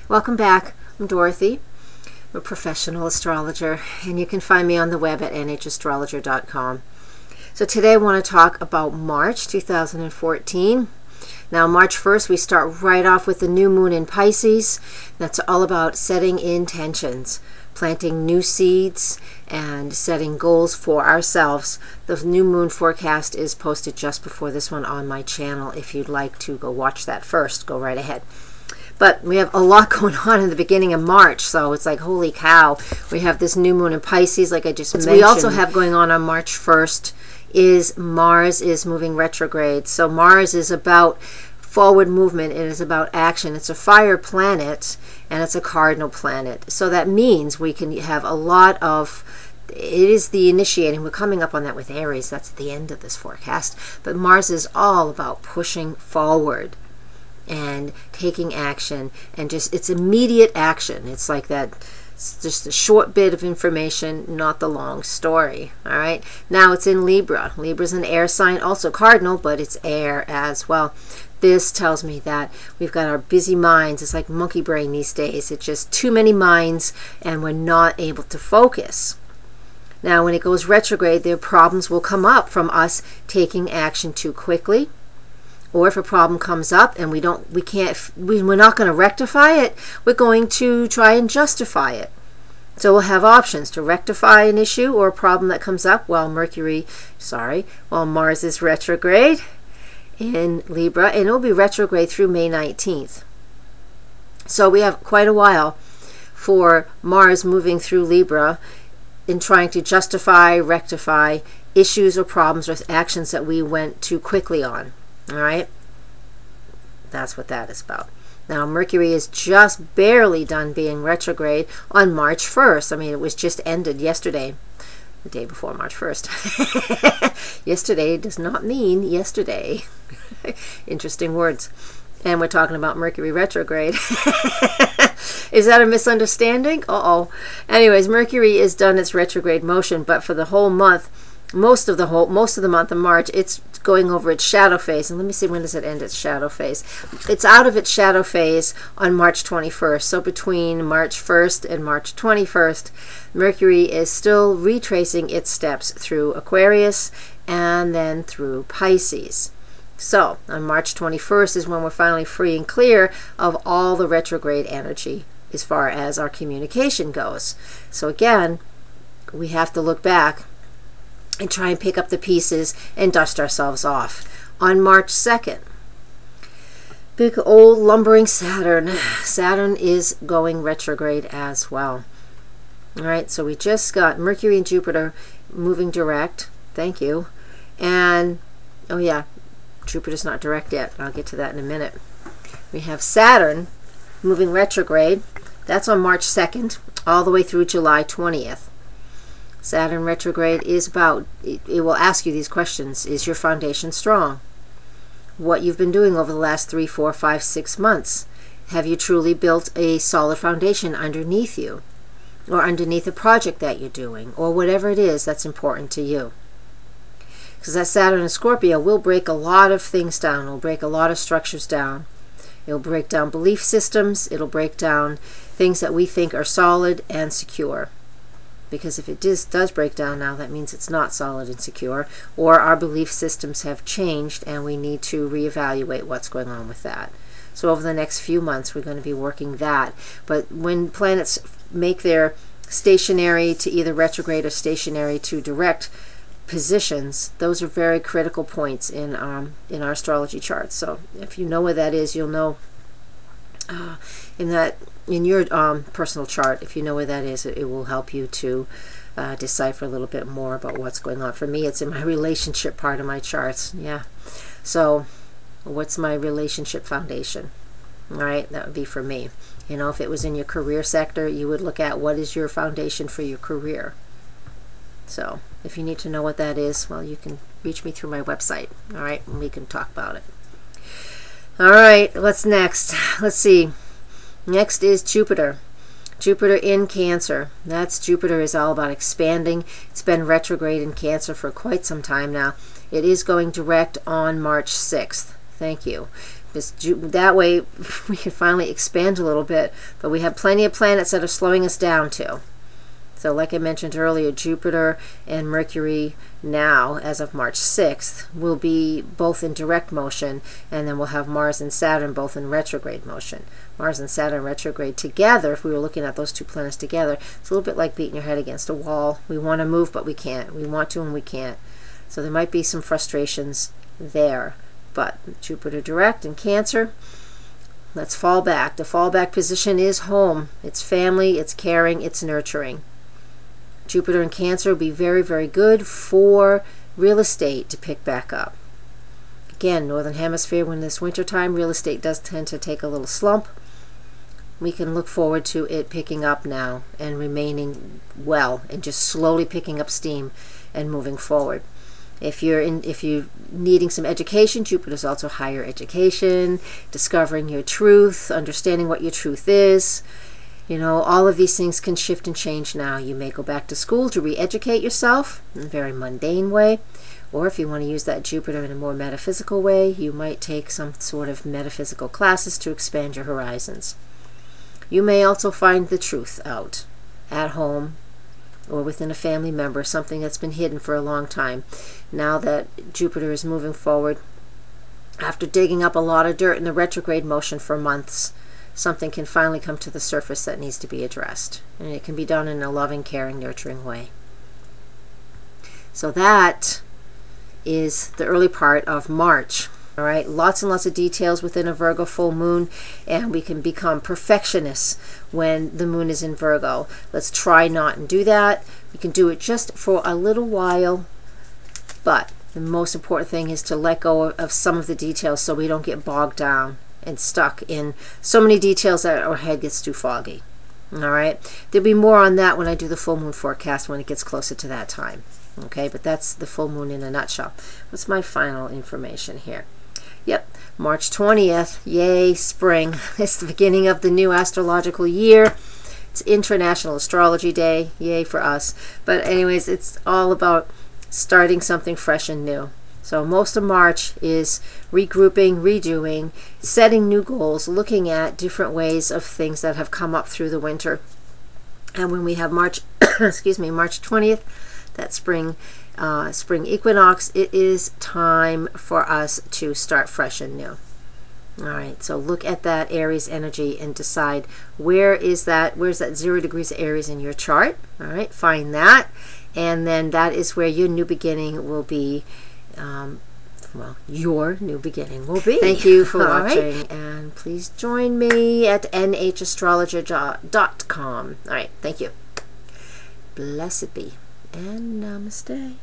Welcome back. I'm Dorothy. I'm a professional astrologer, and you can find me on the web at nhastrologer.com. So today I want to talk about March 2014. Now March 1st, we start right off with the new moon in Pisces. That's all about setting intentions, planting new seeds, and setting goals for ourselves. The new moon forecast is posted just before this one on my channel. If you'd like to go watch that first, go right ahead. But we have a lot going on in the beginning of March, so it's like, holy cow. We have this new moon in Pisces, like I just mentioned. We also have going on March 1st is Mars is moving retrograde. So Mars is about forward movement. It is about action. It's a fire planet, and it's a cardinal planet. So that means we can have a lot of, it is the initiating. We're coming up on that with Aries. That's at the end of this forecast. But Mars is all about pushing forward and taking action, and just it's immediate action. It's like that, it's just a short bit of information, not the long story. All right, now it's in Libra. Libra's an air sign, also cardinal, but it's air as well. This tells me that we've got our busy minds. It's like monkey brain these days. It's just too many minds, and we're not able to focus. Now when it goes retrograde, their problems will come up from us taking action too quickly. Or if a problem comes up and we're not going to rectify it, we're going to try and justify it. So we'll have options to rectify an issue or a problem that comes up while Mars is retrograde in Libra, and it'll be retrograde through May 19th. So we have quite a while for Mars moving through Libra in trying to justify, rectify issues or problems or actions that we went too quickly on. All right, that's what that is about. Now Mercury is just barely done being retrograde on March 1st. I mean, it was just ended yesterday, the day before March 1st. Yesterday does not mean yesterday. Interesting words. And we're talking about Mercury retrograde. Is that a misunderstanding? Uh-oh. Anyways, Mercury is done its retrograde motion, but for the whole month, most of the month of March, it's going over its shadow phase. And let me see, when does it end its shadow phase? It's out of its shadow phase on March 21st. So between March 1st and March 21st, Mercury is still retracing its steps through Aquarius and then through Pisces. So on March 21st is when we're finally free and clear of all the retrograde energy as far as our communication goes. So again, we have to look back and try and pick up the pieces and dust ourselves off. On March 2nd, big old lumbering Saturn. Saturn is going retrograde as well. All right, so we just got Mercury and Jupiter moving direct. Thank you. And, oh yeah, Jupiter's not direct yet. I'll get to that in a minute. We have Saturn moving retrograde. That's on March 2nd, all the way through July 20th. Saturn retrograde is about, it will ask you these questions. Is your foundation strong? What you've been doing over the last 3, 4, 5, 6 months. Have you truly built a solid foundation underneath you? Or underneath a project that you're doing? Or whatever it is that's important to you. Because that Saturn in Scorpio will break a lot of things down. It will break a lot of structures down. It will break down belief systems. It will break down things that we think are solid and secure. Because if it does break down now, that means it's not solid and secure, or our belief systems have changed and we need to reevaluate what's going on with that. So over the next few months, we're going to be working that. But when planets make their stationary to either retrograde or stationary to direct positions, those are very critical points in our astrology charts. So if you know where that is, you'll know in your personal chart, if you know where that is, it will help you to decipher a little bit more about what's going on. For me, it's in my relationship part of my charts. Yeah. So what's my relationship foundation? All right, that would be for me. You know, if it was in your career sector, you would look at what is your foundation for your career. So if you need to know what that is, well, you can reach me through my website. All right, and we can talk about it. All right, what's next? Let's see. Next is Jupiter. Jupiter in Cancer. That's Jupiter is all about expanding. It's been retrograde in Cancer for quite some time now. It is going direct on March 6th. Thank you. That way we can finally expand a little bit, but we have plenty of planets that are slowing us down too. So like I mentioned earlier, Jupiter and Mercury now, as of March 6th, will be both in direct motion, and then we'll have Mars and Saturn both in retrograde motion. Mars and Saturn retrograde together, if we were looking at those two planets together, it's a little bit like beating your head against a wall. We want to move, but we can't. We want to, and we can't. So there might be some frustrations there. But Jupiter direct in Cancer, let's fall back. The fallback position is home. It's family, it's caring, it's nurturing. Jupiter in Cancer will be very, very good for real estate to pick back up. Again, Northern Hemisphere, when this winter time, real estate does tend to take a little slump. We can look forward to it picking up now and remaining well and just slowly picking up steam and moving forward. If you're needing some education, Jupiter's also higher education, discovering your truth, understanding what your truth is. You know, all of these things can shift and change now. You may go back to school to re-educate yourself in a very mundane way, or if you want to use that Jupiter in a more metaphysical way, you might take some sort of metaphysical classes to expand your horizons. You may also find the truth out at home or within a family member, something that's been hidden for a long time. Now that Jupiter is moving forward, after digging up a lot of dirt in the retrograde motion for months, something can finally come to the surface that needs to be addressed. And it can be done in a loving, caring, nurturing way. So that is the early part of March. All right, lots and lots of details within a Virgo full moon, and we can become perfectionists when the moon is in Virgo. Let's try not and do that. We can do it just for a little while, but the most important thing is to let go of some of the details so we don't get bogged down and stuck in so many details that our head gets too foggy. All right, there'll be more on that when I do the full moon forecast when it gets closer to that time. Okay, but that's the full moon in a nutshell. What's my final information here? Yep, March 20th, yay, spring. It's the beginning of the new astrological year. It's International Astrology Day, yay for us. But anyways, it's all about starting something fresh and new. So most of March is regrouping, redoing, setting new goals, looking at different ways of things that have come up through the winter. And when we have March, excuse me, March 20th, that spring equinox, it is time for us to start fresh and new. All right, so look at that Aries energy and decide where's that 0 degrees of Aries in your chart. All right, find that, and then that is where your new beginning will be. Well, your new beginning will be. Thank you for watching, and please join me at nhastrologer.com. All right, thank you. Blessed be, and namaste.